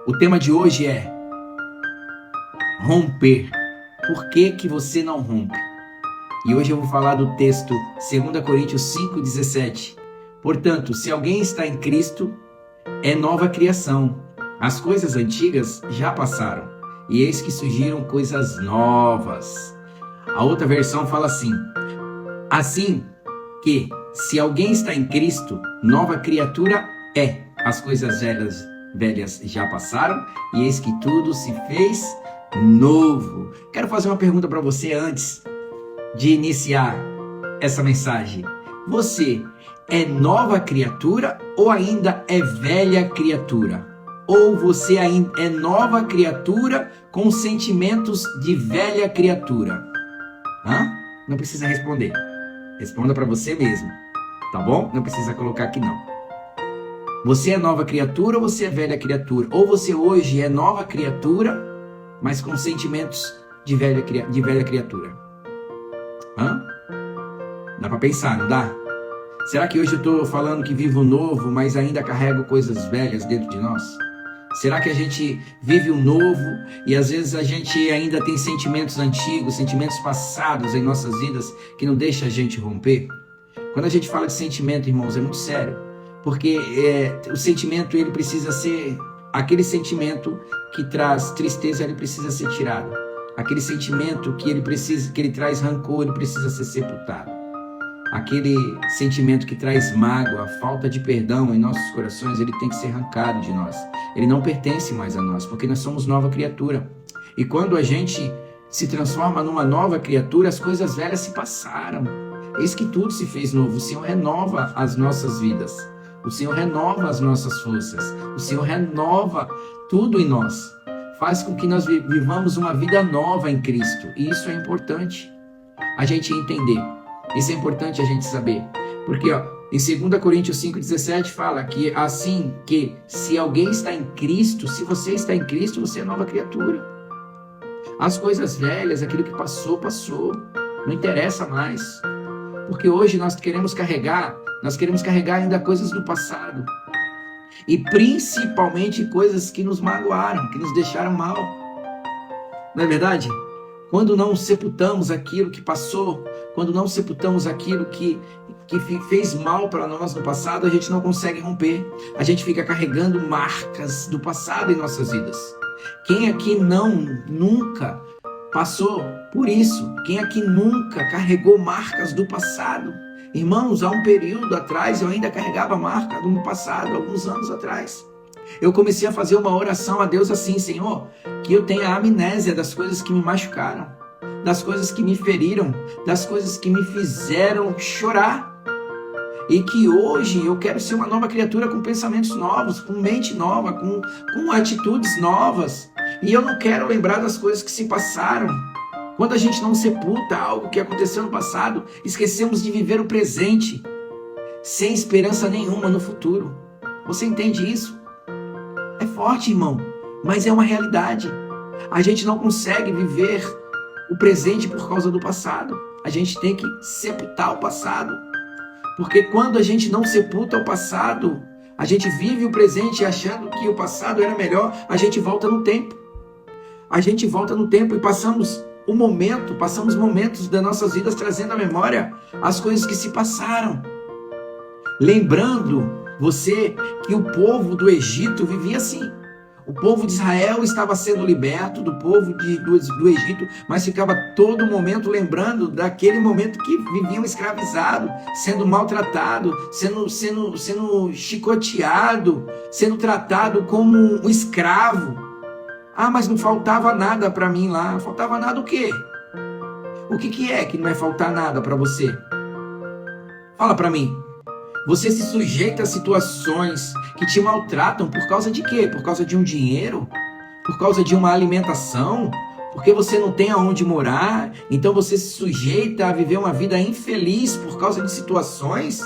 O tema de hoje é romper. Por que que você não rompe? E hoje eu vou falar do texto 2 Coríntios 5,17. Portanto, se alguém está em Cristo, é nova criação. As coisas antigas já passaram, e eis que surgiram coisas novas. A outra versão fala assim que, se alguém está em Cristo, nova criatura é. As coisas velhas já passaram, e eis que tudo se fez novo. Quero fazer uma pergunta para você antes de iniciar essa mensagem. Você é nova criatura ou ainda é velha criatura? Ou você ainda é nova criatura com sentimentos de velha criatura? Não precisa responder. Responda para você mesmo, tá bom? Não precisa colocar aqui não. Você é nova criatura ou você é velha criatura? Ou você hoje é nova criatura, mas com sentimentos de velha criatura? Dá para pensar, não dá? Será que hoje eu estou falando que vivo novo, mas ainda carrego coisas velhas dentro de nós? Será que a gente vive o novo e às vezes a gente ainda tem sentimentos antigos, sentimentos passados em nossas vidas que não deixa a gente romper? Quando a gente fala de sentimento, irmãos, é muito sério. Porque o sentimento, ele precisa ser... Aquele sentimento que traz tristeza, ele precisa ser tirado. Aquele sentimento que ele traz rancor, ele precisa ser sepultado. Aquele sentimento que traz mágoa, falta de perdão em nossos corações, ele tem que ser arrancado de nós. Ele não pertence mais a nós, porque nós somos nova criatura. E quando a gente se transforma numa nova criatura, as coisas velhas se passaram. Eis que tudo se fez novo. O Senhor renova as nossas vidas. O Senhor renova as nossas forças. O Senhor renova tudo em nós. Faz com que nós vivamos uma vida nova em Cristo. E isso é importante a gente entender. Isso é importante a gente saber. Porque em 2 Coríntios 5,17 fala que assim que se alguém está em Cristo, se você está em Cristo, você é nova criatura. As coisas velhas, aquilo que passou, passou. Não interessa mais. Porque hoje nós queremos carregar ainda coisas do passado. E principalmente coisas que nos magoaram, que nos deixaram mal. Não é verdade? Quando não sepultamos aquilo que passou, quando não sepultamos aquilo que fez mal para nós no passado, a gente não consegue romper. A gente fica carregando marcas do passado em nossas vidas. Quem aqui nunca passou por isso? Quem aqui nunca carregou marcas do passado? Irmãos, há um período atrás eu ainda carregava marca do passado, alguns anos atrás. Eu comecei a fazer uma oração a Deus assim: Senhor, que eu tenha amnésia das coisas que me machucaram, das coisas que me feriram, das coisas que me fizeram chorar. E que hoje eu quero ser uma nova criatura com pensamentos novos, com mente nova, com atitudes novas. E eu não quero lembrar das coisas que se passaram. Quando a gente não sepulta algo que aconteceu no passado, esquecemos de viver o presente, sem esperança nenhuma no futuro. Você entende isso? É forte, irmão, mas é uma realidade. A gente não consegue viver o presente por causa do passado. A gente tem que sepultar o passado. Porque quando a gente não sepulta o passado, a gente vive o presente achando que o passado era melhor, a gente volta no tempo. A gente volta no tempo e passamos momentos das nossas vidas trazendo à memória as coisas que se passaram. Lembrando você que o povo do Egito vivia assim. O povo de Israel estava sendo liberto do povo do Egito, mas ficava todo momento lembrando daquele momento que viviam escravizados, sendo maltratado, sendo chicoteado, sendo tratado como um escravo. Mas não faltava nada para mim lá. Faltava nada o quê? O que é que não vai faltar nada para você? Fala para mim. Você se sujeita a situações que te maltratam por causa de quê? Por causa de um dinheiro? Por causa de uma alimentação? Porque você não tem aonde morar? Então você se sujeita a viver uma vida infeliz por causa de situações?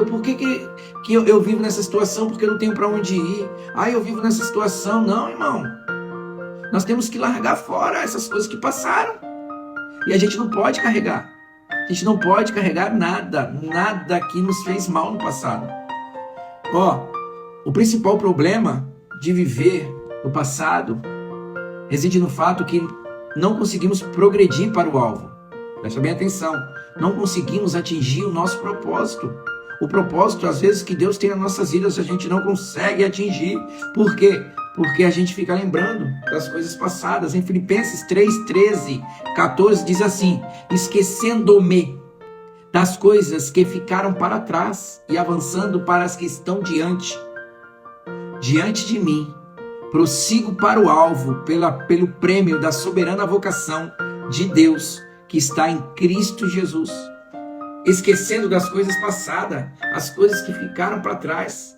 Por que eu vivo nessa situação porque eu não tenho para onde ir? Eu vivo nessa situação. Não, irmão. Nós temos que largar fora essas coisas que passaram. E a gente não pode carregar. A gente não pode carregar nada que nos fez mal no passado. O principal problema de viver no passado reside no fato que não conseguimos progredir para o alvo. Presta bem atenção. Não conseguimos atingir o nosso propósito. O propósito, às vezes, que Deus tem nas nossas vidas, a gente não consegue atingir. Por quê? Porque a gente fica lembrando das coisas passadas. Em Filipenses 3, 13, 14 diz assim: esquecendo-me das coisas que ficaram para trás e avançando para as que estão diante de mim, prossigo para o alvo pelo prêmio da soberana vocação de Deus que está em Cristo Jesus. Esquecendo das coisas passadas, as coisas que ficaram para trás.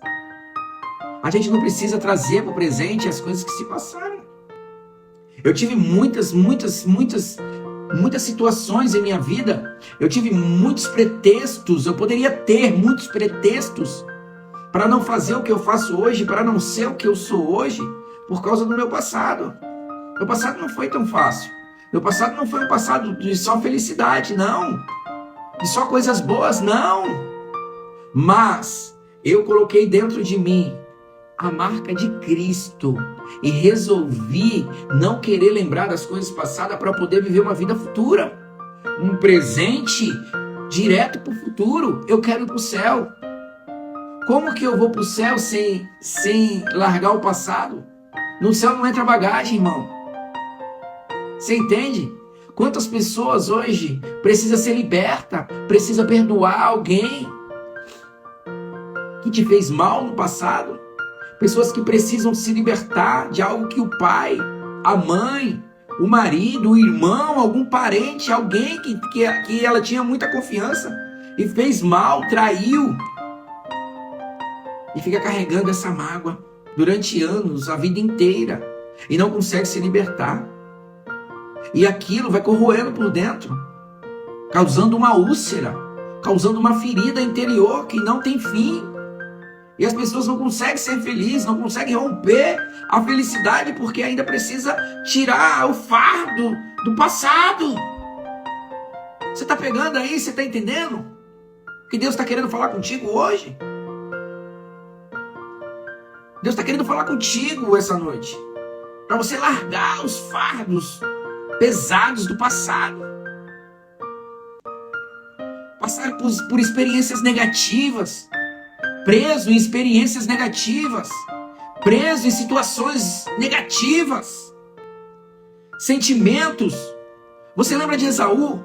A gente não precisa trazer para o presente as coisas que se passaram. Eu tive muitas situações em minha vida. Eu tive muitos pretextos. Eu poderia ter muitos pretextos para não fazer o que eu faço hoje, para não ser o que eu sou hoje, por causa do meu passado. Meu passado não foi tão fácil. Meu passado não foi um passado de só felicidade, não. De só coisas boas, não. Mas eu coloquei dentro de mim a marca de Cristo e resolvi não querer lembrar das coisas passadas para poder viver uma vida futura. Um presente direto para o futuro. Eu quero ir para o céu. Como que eu vou para o céu sem largar o passado? No céu não entra bagagem, irmão. Você entende? Quantas pessoas hoje precisam ser libertas, precisam perdoar alguém que te fez mal no passado? Pessoas que precisam se libertar de algo que o pai, a mãe, o marido, o irmão, algum parente, alguém que ela tinha muita confiança e fez mal, traiu. E fica carregando essa mágoa durante anos, a vida inteira, e não consegue se libertar. E aquilo vai corroendo por dentro, causando uma úlcera, causando uma ferida interior que não tem fim. E as pessoas não conseguem ser felizes, não conseguem romper a felicidade porque ainda precisa tirar o fardo do passado. Você está pegando aí? Você está entendendo? O que Deus está querendo falar contigo hoje? Deus está querendo falar contigo essa noite, para você largar os fardos pesados do passado. Passar por experiências negativas, preso em experiências negativas, preso em situações negativas, sentimentos. Você lembra de Esaú?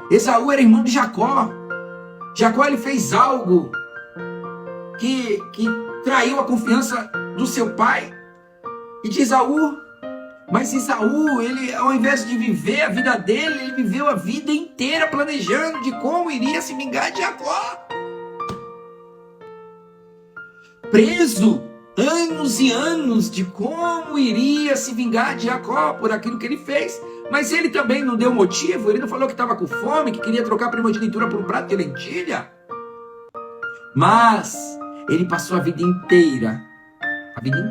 Esaú era irmão de Jacó. Jacó, ele fez algo que traiu a confiança do seu pai e de Esaú. Mas Esaú, ele, ao invés de viver a vida dele, ele viveu a vida inteira planejando de como iria se vingar de Jacó. Preso anos e anos de como iria se vingar de Jacó por aquilo que ele fez. Mas ele também não deu motivo, ele não falou que estava com fome, que queria trocar a primogenitura por um prato de lentilha. Mas ele passou a vida inteira,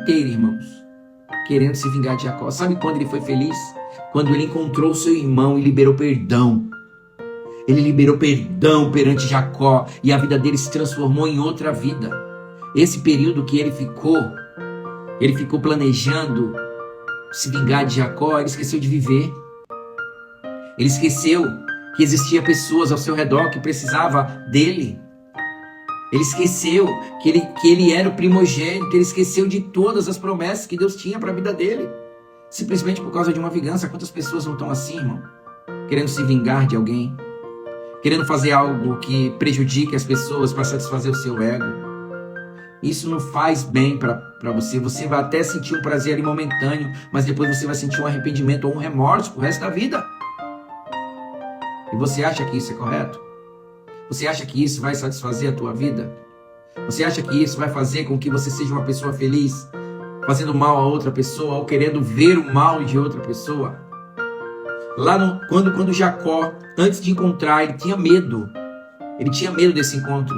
irmãos, querendo se vingar de Jacó. Sabe quando ele foi feliz? Quando ele encontrou seu irmão e liberou perdão. Ele liberou perdão perante Jacó e a vida dele se transformou em outra vida. Esse período que ele ficou planejando se vingar de Jacó, ele esqueceu de viver. Ele esqueceu que existia pessoas ao seu redor que precisavam dele. Ele esqueceu que ele era o primogênito. Ele esqueceu de todas as promessas que Deus tinha para a vida dele, simplesmente por causa de uma vingança. Quantas pessoas não estão assim, irmão? Querendo se vingar de alguém, querendo fazer algo que prejudique as pessoas para satisfazer o seu ego. Isso não faz bem para você. Você vai até sentir um prazer ali momentâneo, mas depois você vai sentir um arrependimento ou um remorso pro resto da vida. E você acha que isso é correto? Você acha que isso vai satisfazer a tua vida? Você acha que isso vai fazer com que você seja uma pessoa feliz, fazendo mal a outra pessoa ou querendo ver o mal de outra pessoa? Quando Jacó, antes de encontrar, ele tinha medo. Ele tinha medo desse encontro.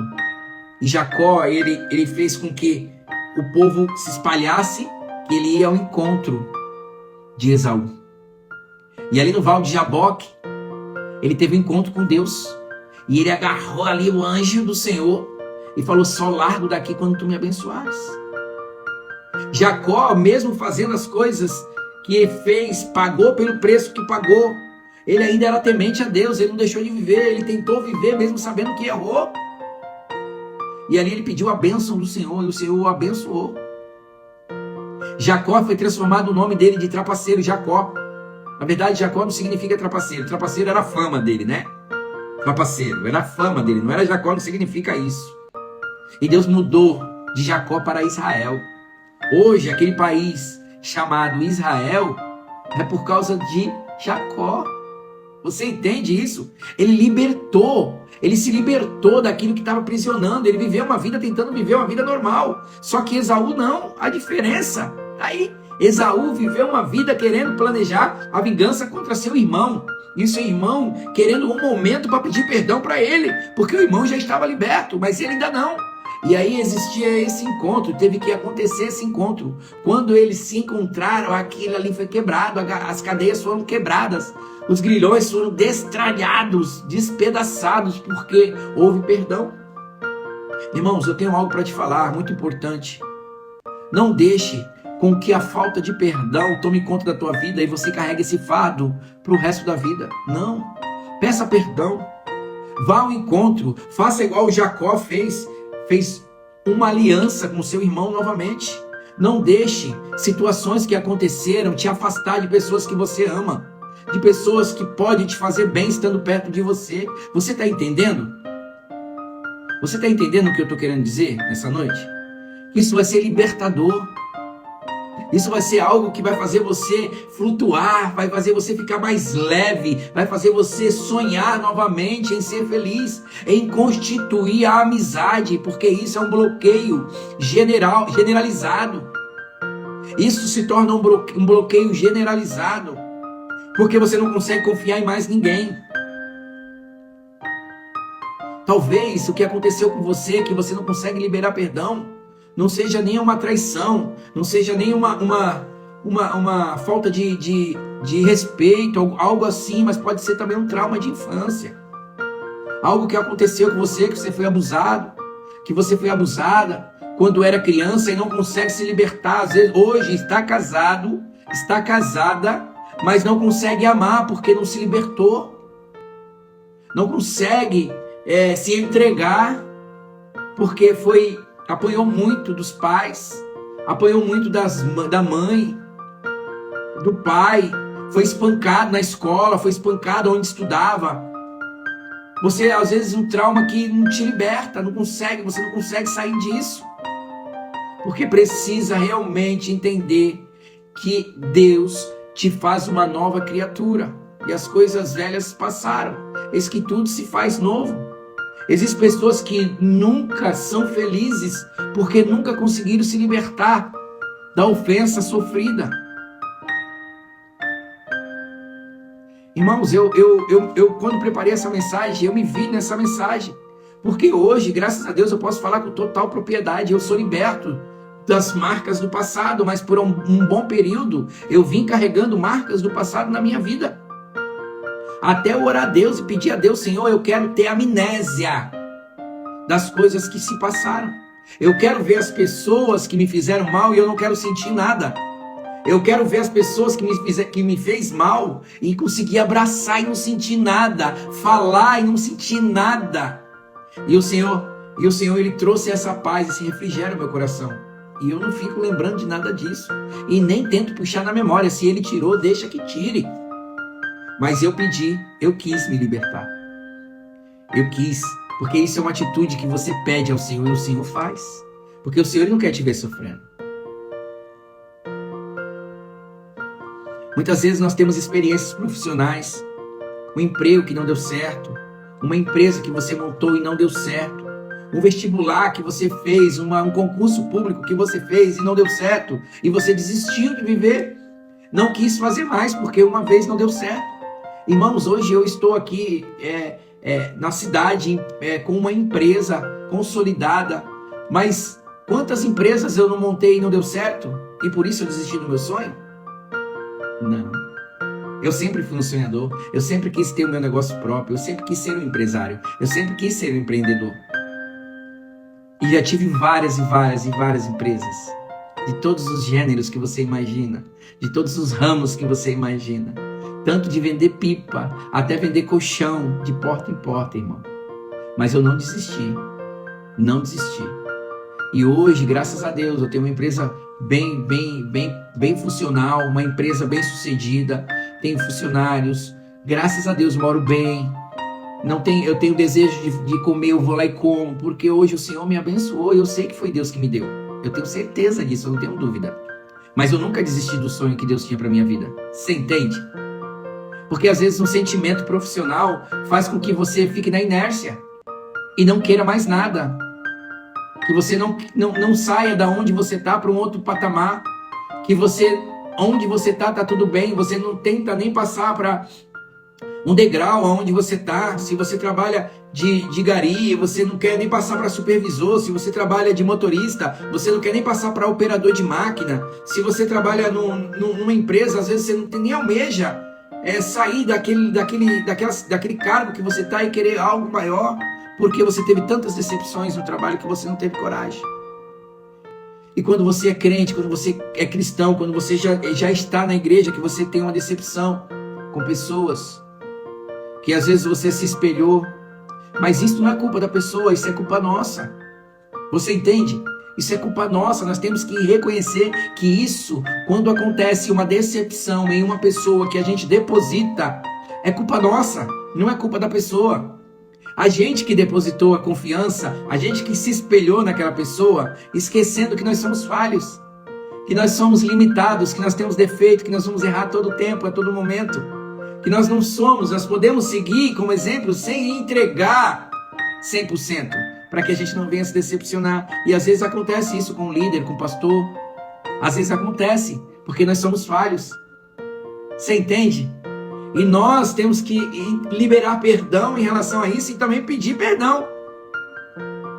E Jacó, ele fez com que o povo se espalhasse, que ele ia ao encontro de Esaú. E ali no Vale de Jaboque, ele teve um encontro com Deus. E ele agarrou ali o anjo do Senhor e falou: só largo daqui quando tu me abençoares. Jacó, mesmo fazendo as coisas que fez, pagou pelo preço que pagou, ele ainda era temente a Deus, ele não deixou de viver, ele tentou viver mesmo sabendo que errou. E ali ele pediu a bênção do Senhor, e o Senhor o abençoou. Jacó foi transformado o nome dele de trapaceiro, Jacó. Na verdade, Jacó não significa trapaceiro. Trapaceiro era a fama dele, né? Trapaceiro, era a fama dele. Não era Jacó, não significa isso. E Deus mudou de Jacó para Israel. Hoje, aquele país chamado Israel é por causa de Jacó. Você entende isso? Ele se libertou daquilo que estava aprisionando. Ele viveu uma vida tentando viver uma vida normal. Só que Esaú não. A diferença aí, Esaú viveu uma vida querendo planejar a vingança contra seu irmão. E seu irmão querendo um momento para pedir perdão para ele, porque o irmão já estava liberto, mas ele ainda não. E aí existia esse encontro, teve que acontecer esse encontro. Quando eles se encontraram, aquilo ali foi quebrado, as cadeias foram quebradas, os grilhões foram destralhados, despedaçados, porque houve perdão. Irmãos, eu tenho algo para te falar, muito importante. Não deixe com que a falta de perdão tome conta da tua vida e você carregue esse fardo para o resto da vida. Não. Peça perdão. Vá ao encontro. Faça igual o Jacó fez uma aliança com seu irmão novamente. Não deixe situações que aconteceram te afastar de pessoas que você ama, de pessoas que podem te fazer bem estando perto de você. Você está entendendo? Você está entendendo o que eu estou querendo dizer nessa noite? Isso vai ser libertador. Isso vai ser algo que vai fazer você flutuar, vai fazer você ficar mais leve, vai fazer você sonhar novamente em ser feliz, em constituir a amizade, porque isso é um bloqueio generalizado. Isso se torna um bloqueio generalizado, porque você não consegue confiar em mais ninguém. Talvez o que aconteceu com você, que você não consegue liberar perdão, não seja nem uma traição, não seja nem uma falta de respeito, algo assim, mas pode ser também um trauma de infância. Algo que aconteceu com você, que você foi abusado, que você foi abusada quando era criança e não consegue se libertar. Às vezes, hoje está casado, está casada, mas não consegue amar porque não se libertou. Não consegue se entregar porque apanhou muito dos pais, apanhou muito da mãe, do pai, foi espancado na escola, foi espancado onde estudava. Você, às vezes, um trauma que não te liberta, você não consegue sair disso. Porque precisa realmente entender que Deus te faz uma nova criatura. E as coisas velhas passaram. Eis que tudo se faz novo. Existem pessoas que nunca são felizes porque nunca conseguiram se libertar da ofensa sofrida. Irmãos, eu quando preparei essa mensagem, eu me vi nessa mensagem. Porque hoje, graças a Deus, eu posso falar com total propriedade. Eu sou liberto das marcas do passado, mas por um bom período eu vim carregando marcas do passado na minha vida. Até orar a Deus e pedir a Deus: Senhor, eu quero ter amnésia das coisas que se passaram. Eu quero ver as pessoas que me fizeram mal e eu não quero sentir nada. Eu quero ver as pessoas que me fez mal e conseguir abraçar e não sentir nada, falar e não sentir nada. E o Senhor, Ele trouxe essa paz, esse refrigério no meu coração. E eu não fico lembrando de nada disso. E nem tento puxar na memória. Se Ele tirou, deixa que tire. Mas eu quis me libertar. Eu quis, porque isso é uma atitude que você pede ao Senhor e o Senhor faz. Porque o Senhor Ele não quer te ver sofrendo. Muitas vezes nós temos experiências profissionais, um emprego que não deu certo, uma empresa que você montou e não deu certo, um vestibular que você fez, um concurso público que você fez e não deu certo, e você desistiu de viver, não quis fazer mais porque uma vez não deu certo. Irmãos, hoje eu estou aqui na cidade com uma empresa consolidada, mas quantas empresas eu não montei e não deu certo? E por isso eu desisti do meu sonho? Não. Eu sempre fui um sonhador, eu sempre quis ter o meu negócio próprio, eu sempre quis ser um empresário, eu sempre quis ser um empreendedor. E já tive várias e várias e várias empresas. de todos os gêneros que você imagina, de todos os ramos que você imagina, tanto de vender pipa até vender colchão de porta em porta, irmão. Mas eu não desisti, não desisti. E hoje, graças a Deus, eu tenho uma empresa bem funcional, uma empresa bem sucedida, tenho funcionários, graças a Deus moro bem. Eu tenho desejo de comer, eu vou lá e como, porque hoje o Senhor me abençoou e eu sei que foi Deus que me deu. Eu tenho certeza disso, eu não tenho dúvida. Mas eu nunca desisti do sonho que Deus tinha para minha vida. Você entende? Porque às vezes um sentimento profissional faz com que você fique na inércia e não queira mais nada. Que você não saia da onde você está para um outro patamar. Que onde você está tudo bem, você não tenta nem passar para um degrau aonde você está. Se você trabalha de gari, você não quer nem passar para supervisor. Se você trabalha de motorista, você não quer nem passar para operador de máquina. Se você trabalha numa empresa, às vezes você não tem nem almeja sair daquele cargo que você está e querer algo maior, porque você teve tantas decepções no trabalho que você não teve coragem. E quando você é crente, quando você é cristão, quando você já está na igreja, que você tem uma decepção com pessoas que às vezes você se espelhou, mas isso não é culpa da pessoa, isso é culpa nossa. Você entende? Isso é culpa nossa. Nós temos que reconhecer que isso, quando acontece uma decepção em uma pessoa que a gente deposita, é culpa nossa, não é culpa da pessoa. A gente que depositou a confiança, a gente que se espelhou naquela pessoa, esquecendo que nós somos falhos, que nós somos limitados, que nós temos defeito, que nós vamos errar todo tempo, a todo momento, que nós não somos, nós podemos seguir como exemplo sem entregar 100%, para que a gente não venha se decepcionar. E às vezes acontece isso com o líder, com o pastor, às vezes acontece, porque nós somos falhos. Você entende? E nós temos que liberar perdão em relação a isso e também pedir perdão.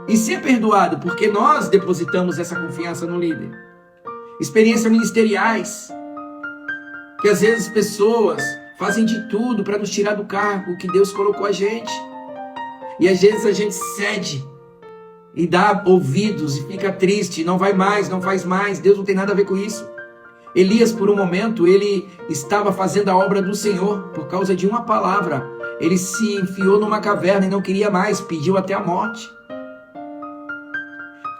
E ser perdoado, porque nós depositamos essa confiança no líder. Experiências ministeriais, que às vezes pessoas fazem de tudo para nos tirar do cargo que Deus colocou a gente. E às vezes a gente cede e dá ouvidos e fica triste, não vai mais, não faz mais, Deus não tem nada a ver com isso. Elias, por um momento, ele estava fazendo a obra do Senhor por causa de uma palavra. Ele se enfiou numa caverna e não queria mais, pediu até a morte.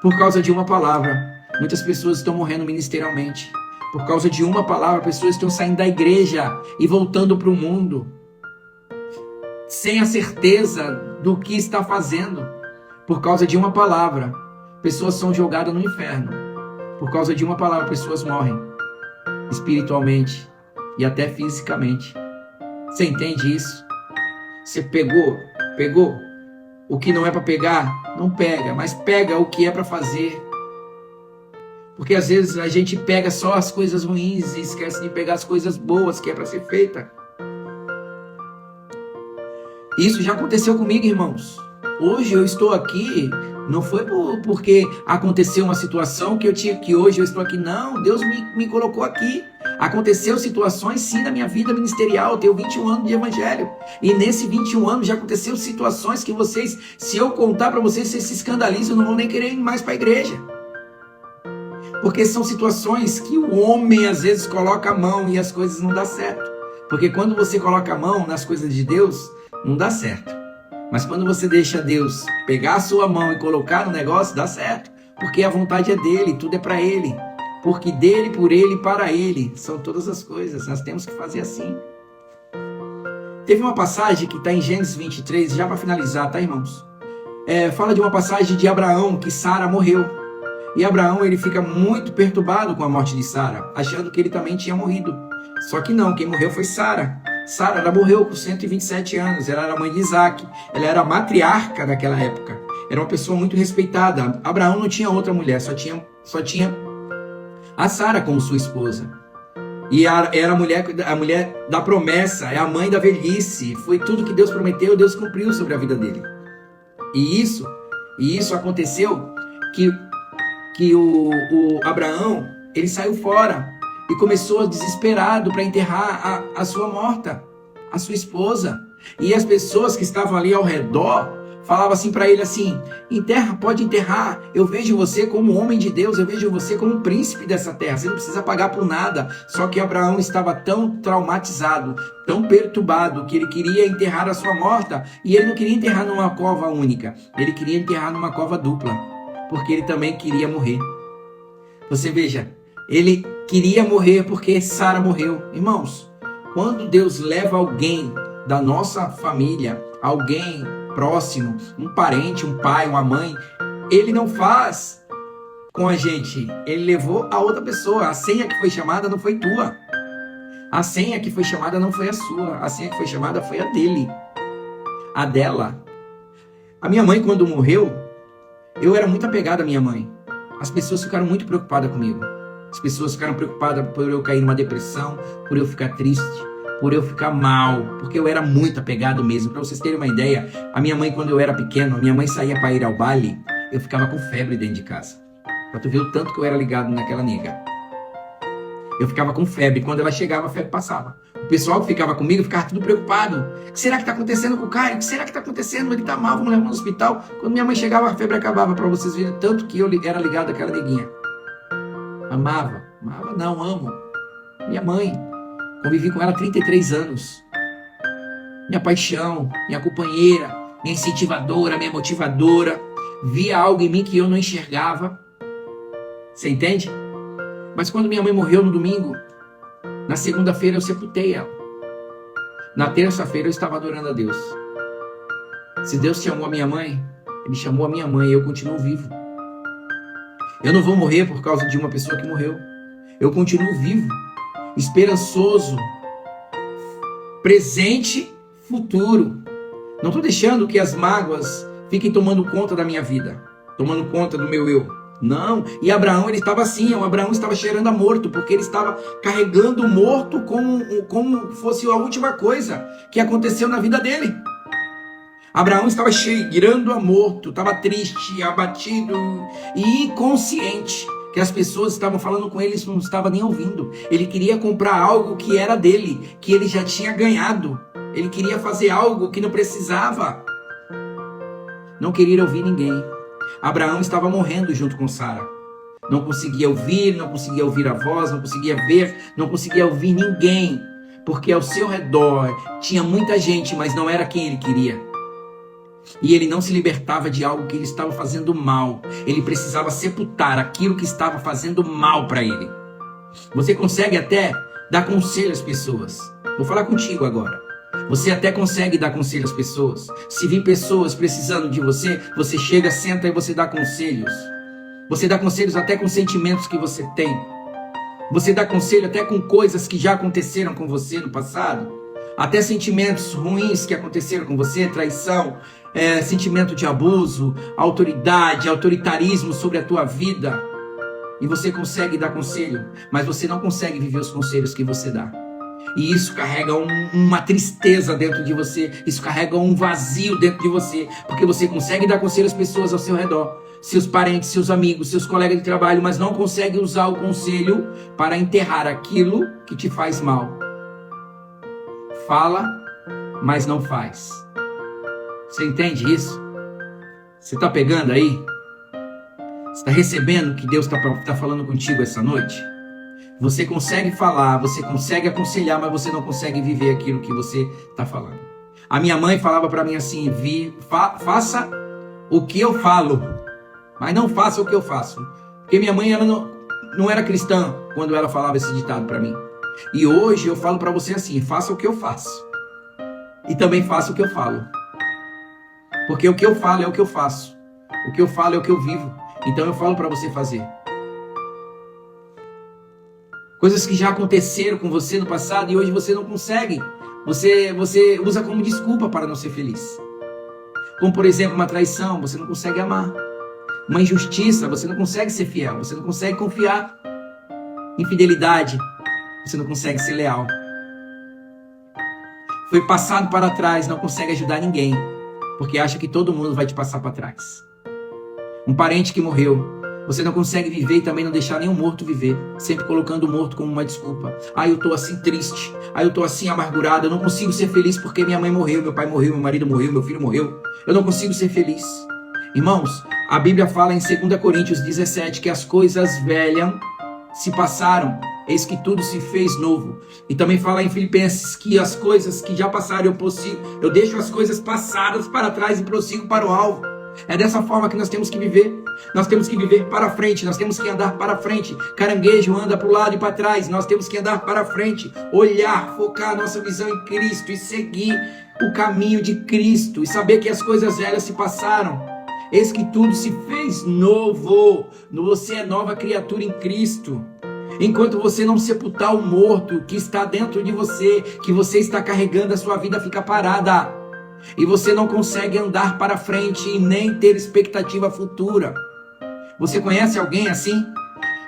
Por causa de uma palavra. Muitas pessoas estão morrendo ministerialmente. Por causa de uma palavra, pessoas estão saindo da igreja e voltando para o mundo, sem a certeza do que está fazendo. Por causa de uma palavra, pessoas são jogadas no inferno. Por causa de uma palavra, pessoas morrem espiritualmente e até fisicamente. Você entende isso? Você pegou o que não é para pegar, não pega, mas pega o que é para fazer. Porque às vezes a gente pega só as coisas ruins e esquece de pegar as coisas boas que é para ser feita. Isso já aconteceu comigo, irmãos. Hoje eu estou aqui, não foi porque aconteceu uma situação que hoje eu estou aqui. Não, Deus me colocou aqui. Aconteceu situações sim na minha vida ministerial. Eu tenho 21 anos de evangelho. E nesse 21 anos já aconteceu situações que vocês, se eu contar para vocês, vocês se escandalizam, não vão nem querer ir mais para a igreja. Porque são situações que o homem às vezes coloca a mão e as coisas não dão certo. Porque quando você coloca a mão nas coisas de Deus, não dá certo. Mas quando você deixa Deus pegar a sua mão e colocar no negócio, dá certo. Porque a vontade é dele, tudo é para ele. Porque dele, por ele e para ele são todas as coisas. Nós temos que fazer assim. Teve uma passagem que está em Gênesis 23, já para finalizar, tá, irmãos? Fala de uma passagem de Abraão, que Sara morreu. E Abraão, ele fica muito perturbado com a morte de Sara, achando que ele também tinha morrido. Só que não, quem morreu foi Sara. Sara, ela morreu com 127 anos, ela era mãe de Isaac, ela era a matriarca daquela época, era uma pessoa muito respeitada. Abraão não tinha outra mulher, só tinha a Sara como sua esposa. E era a mulher da promessa, é a mãe da velhice, foi tudo que Deus prometeu, Deus cumpriu sobre a vida dele. E isso aconteceu que o Abraão, ele saiu fora e começou desesperado para enterrar a sua morta, a sua esposa. E as pessoas que estavam ali ao redor falava assim para ele assim: enterra, pode enterrar, eu vejo você como homem de Deus, eu vejo você como um príncipe dessa terra, você não precisa pagar por nada. Só que Abraão estava tão traumatizado, tão perturbado, que ele queria enterrar a sua morta, e ele não queria enterrar numa cova única, ele queria enterrar numa cova dupla, porque ele também queria morrer. Você veja, ele queria morrer porque Sara morreu. Irmãos, quando Deus leva alguém da nossa família, alguém próximo, um parente, um pai, uma mãe, ele não faz com a gente, ele levou a outra pessoa. A senha que foi chamada não foi tua, a senha que foi chamada não foi a sua, a senha que foi chamada foi a dele, a dela. A minha mãe, quando morreu, eu era muito apegado à minha mãe. As pessoas ficaram muito preocupadas comigo. As pessoas ficaram preocupadas por eu cair numa depressão, por eu ficar triste, por eu ficar mal, porque eu era muito apegado mesmo. Para vocês terem uma ideia, a minha mãe, quando eu era pequeno, a minha mãe saía para ir ao baile, eu ficava com febre dentro de casa. Para tu ver o tanto que eu era ligado naquela nega. Eu ficava com febre, quando ela chegava, a febre passava. O pessoal que ficava comigo ficava tudo preocupado. O que será que está acontecendo com o Caio? O que será que está acontecendo? Ele está mal, vamos levar no hospital. Quando minha mãe chegava, a febre acabava, para vocês verem tanto que eu era ligado àquela neguinha. Amava não, amo. Minha mãe, convivi com ela 33 anos. Minha paixão, minha companheira, minha incentivadora, minha motivadora. Via algo em mim que eu não enxergava. Você entende? Mas quando minha mãe morreu no domingo, na segunda-feira eu sepultei ela. Na terça-feira eu estava adorando a Deus. Se Deus chamou a minha mãe, Ele chamou a minha mãe e eu continuo vivo. Eu não vou morrer por causa de uma pessoa que morreu. Eu continuo vivo, esperançoso, presente, futuro. Não estou deixando que as mágoas fiquem tomando conta da minha vida, tomando conta do meu eu. Não, e Abraão, ele estava assim, Abraão estava cheirando a morto, porque ele estava carregando o morto como fosse a última coisa que aconteceu na vida dele. Abraão estava cheirando a morto, estava triste, abatido e inconsciente, que as pessoas estavam falando com ele, ele não estava nem ouvindo. Ele queria comprar algo que era dele, que ele já tinha ganhado. Ele queria fazer algo que não precisava. Não queria ouvir ninguém. Abraão estava morrendo junto com Sara. Não conseguia ouvir, não conseguia ouvir a voz, não conseguia ver, não conseguia ouvir ninguém. Porque ao seu redor tinha muita gente, mas não era quem ele queria. E ele não se libertava de algo que ele estava fazendo mal. Ele precisava sepultar aquilo que estava fazendo mal para ele. Você consegue até dar conselho às pessoas. Vou falar contigo agora. Você até consegue dar conselho às pessoas. Se vir pessoas precisando de você, você chega, senta e você dá conselhos. Você dá conselhos até com sentimentos que você tem. Você dá conselho até com coisas que já aconteceram com você no passado. Até sentimentos ruins que aconteceram com você, traição, sentimento de abuso, autoridade, autoritarismo sobre a tua vida. E você consegue dar conselho, mas você não consegue viver os conselhos que você dá. E isso carrega uma tristeza dentro de você, isso carrega um vazio dentro de você, porque você consegue dar conselho às pessoas ao seu redor, seus parentes, seus amigos, seus colegas de trabalho, mas não consegue usar o conselho para enterrar aquilo que te faz mal. Fala, mas não faz. Você entende isso? Você está pegando aí? Você está recebendo o que Deus está falando contigo essa noite? Você consegue falar, você consegue aconselhar, mas você não consegue viver aquilo que você está falando. A minha mãe falava para mim assim: faça o que eu falo, mas não faça o que eu faço. Porque minha mãe ela não era cristã quando ela falava esse ditado para mim. E hoje eu falo para você assim: faça o que eu faço. E também faça o que eu falo. Porque o que eu falo é o que eu faço. O que eu falo é o que eu vivo. Então eu falo para você fazer. Coisas que já aconteceram com você no passado e hoje você não consegue. Você usa como desculpa para não ser feliz. Como, por exemplo, uma traição, você não consegue amar. Uma injustiça, você não consegue ser fiel. Você não consegue confiar. Infidelidade, você não consegue ser leal. Foi passado para trás, não consegue ajudar ninguém. Porque acha que todo mundo vai te passar para trás. Um parente que morreu, Você não consegue viver e também não deixar nenhum morto viver, sempre colocando o morto como uma desculpa. Eu tô assim triste, eu tô assim amargurado, eu não consigo ser feliz porque minha mãe morreu, meu pai morreu, meu marido morreu, meu filho morreu. Eu não consigo ser feliz. Irmãos, a Bíblia fala em 2 Coríntios 17 que as coisas velhas se passaram, eis que tudo se fez novo. E também fala em Filipenses que as coisas que já passaram eu deixo as coisas passadas para trás e prossigo para o alvo. É dessa forma que nós temos que viver. Nós temos que viver para frente, nós temos que andar para frente. Caranguejo anda para o lado e para trás, nós temos que andar para frente, olhar, focar a nossa visão em Cristo e seguir o caminho de Cristo e saber que as coisas velhas se passaram. Eis que tudo se fez novo. Você é nova criatura em Cristo. Enquanto você não sepultar o morto que está dentro de você, que você está carregando, a sua vida fica parada. E você não consegue andar para frente e nem ter expectativa futura. Você conhece alguém assim?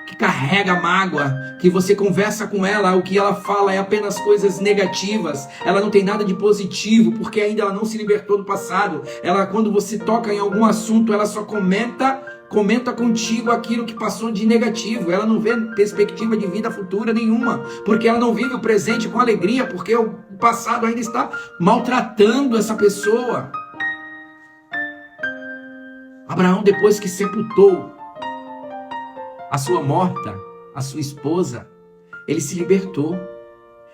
Que carrega mágoa, que você conversa com ela, o que ela fala é apenas coisas negativas, ela não tem nada de positivo, porque ainda ela não se libertou do passado. Ela, quando você toca em algum assunto, ela só comenta contigo aquilo que passou de negativo. Ela não vê perspectiva de vida futura nenhuma, porque ela não vive o presente com alegria, porque o passado ainda está maltratando essa pessoa. Abraão, depois que sepultou a sua morta, a sua esposa, ele se libertou,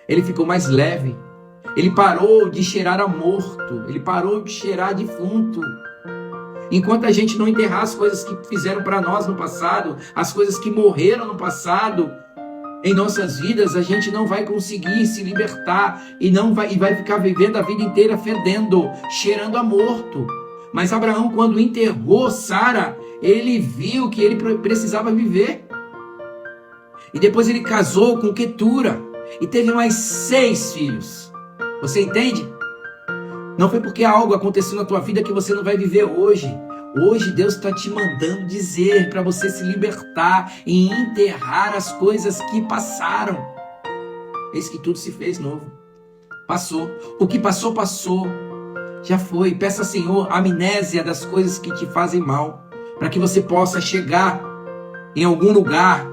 ele ficou mais leve, ele parou de cheirar a morto, ele parou de cheirar defunto. Enquanto a gente não enterrar as coisas que fizeram para nós no passado, as coisas que morreram no passado, em nossas vidas, a gente não vai conseguir se libertar e vai ficar vivendo a vida inteira fedendo, cheirando a morto. Mas Abraão, quando enterrou Sara, ele viu que ele precisava viver. E depois ele casou com Quetura e teve mais 6 filhos. Você entende? Não foi porque algo aconteceu na tua vida que você não vai viver hoje. Hoje Deus está te mandando dizer para você se libertar e enterrar as coisas que passaram. Eis que tudo se fez novo. Passou. O que passou, passou. Já foi. Peça, Senhor, amnésia das coisas que te fazem mal, para que você possa chegar em algum lugar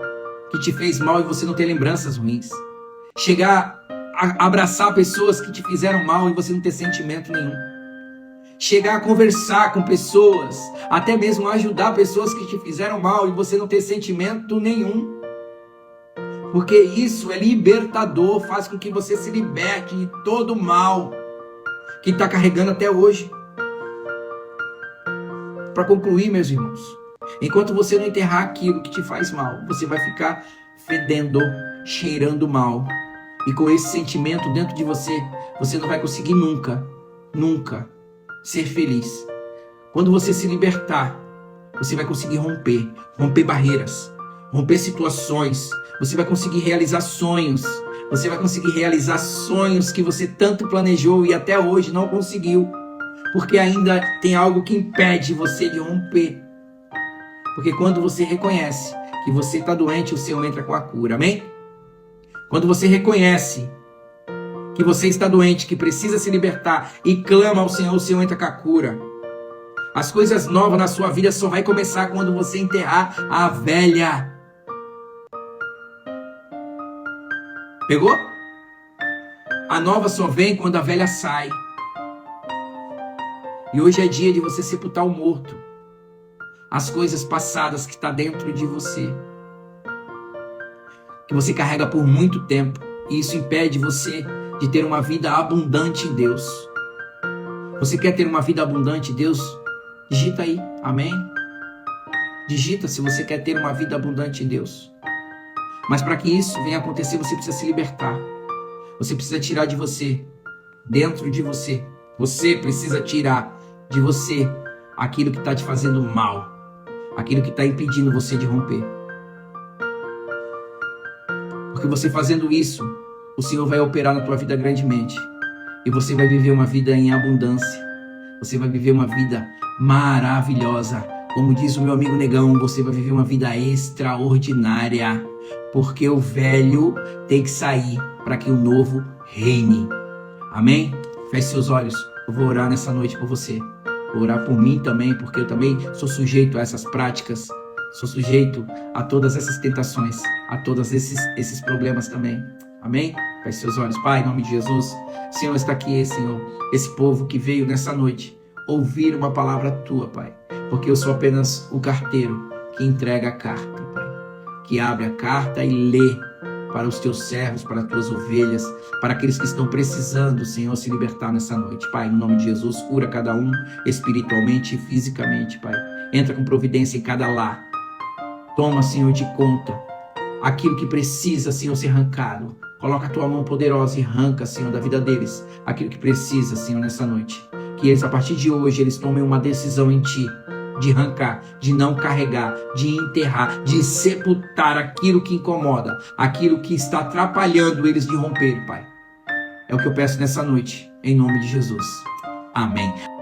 que te fez mal e você não ter lembranças ruins. Chegar a abraçar pessoas que te fizeram mal e você não ter sentimento nenhum. Chegar a conversar com pessoas, até mesmo ajudar pessoas que te fizeram mal e você não ter sentimento nenhum. Porque isso é libertador, faz com que você se liberte de todo o mal que está carregando até hoje. Para concluir, meus irmãos, enquanto você não enterrar aquilo que te faz mal, você vai ficar fedendo, cheirando mal. E com esse sentimento dentro de você, você não vai conseguir nunca ser feliz. Quando você se libertar, você vai conseguir romper barreiras, romper situações. Você vai conseguir realizar sonhos. Você vai conseguir realizar sonhos que você tanto planejou e até hoje não conseguiu. Porque ainda tem algo que impede você de romper. Porque quando você reconhece que você está doente, o Senhor entra com a cura. Amém? Quando você reconhece que você está doente, que precisa se libertar e clama ao Senhor, o Senhor entra com a cura. As coisas novas na sua vida só vai começar quando você enterrar a velha. Pegou? A nova só vem quando a velha sai. E hoje é dia de você sepultar o morto. As coisas passadas que está dentro de você, que você carrega por muito tempo, e isso impede você de ter uma vida abundante em Deus. Você quer ter uma vida abundante em Deus? Digita aí, amém? Digita se você quer ter uma vida abundante em Deus. Mas para que isso venha acontecer, você precisa se libertar. Você precisa tirar de você, dentro de você. Você precisa tirar de você aquilo que está te fazendo mal, aquilo que está impedindo você de romper. Porque você fazendo isso, o Senhor vai operar na tua vida grandemente. E você vai viver uma vida em abundância. Você vai viver uma vida maravilhosa. Como diz o meu amigo Negão, você vai viver uma vida extraordinária. Porque o velho tem que sair para que o novo reine. Amém? Feche seus olhos. Eu vou orar nessa noite por você. Vou orar por mim também, porque eu também sou sujeito a essas práticas. Sou sujeito a todas essas tentações, a todos esses problemas também. Amém? Feche seus olhos. Pai, em nome de Jesus, Senhor, está aqui, Senhor, esse povo que veio nessa noite ouvir uma palavra tua, Pai, porque eu sou apenas o carteiro que entrega a carta, Pai, que abre a carta e lê para os teus servos, para as tuas ovelhas, para aqueles que estão precisando, Senhor, se libertar nessa noite. Pai, no nome de Jesus, cura cada um espiritualmente e fisicamente, Pai. Entra com providência em cada lar. Toma, Senhor, de conta aquilo que precisa, Senhor, ser arrancado. Coloca a tua mão poderosa e arranca, Senhor, da vida deles aquilo que precisa, Senhor, nessa noite. Que eles, a partir de hoje, eles tomem uma decisão em Ti, de arrancar, de não carregar, de enterrar, de sepultar aquilo que incomoda, aquilo que está atrapalhando eles de romper, Pai. É o que eu peço nessa noite, em nome de Jesus. Amém.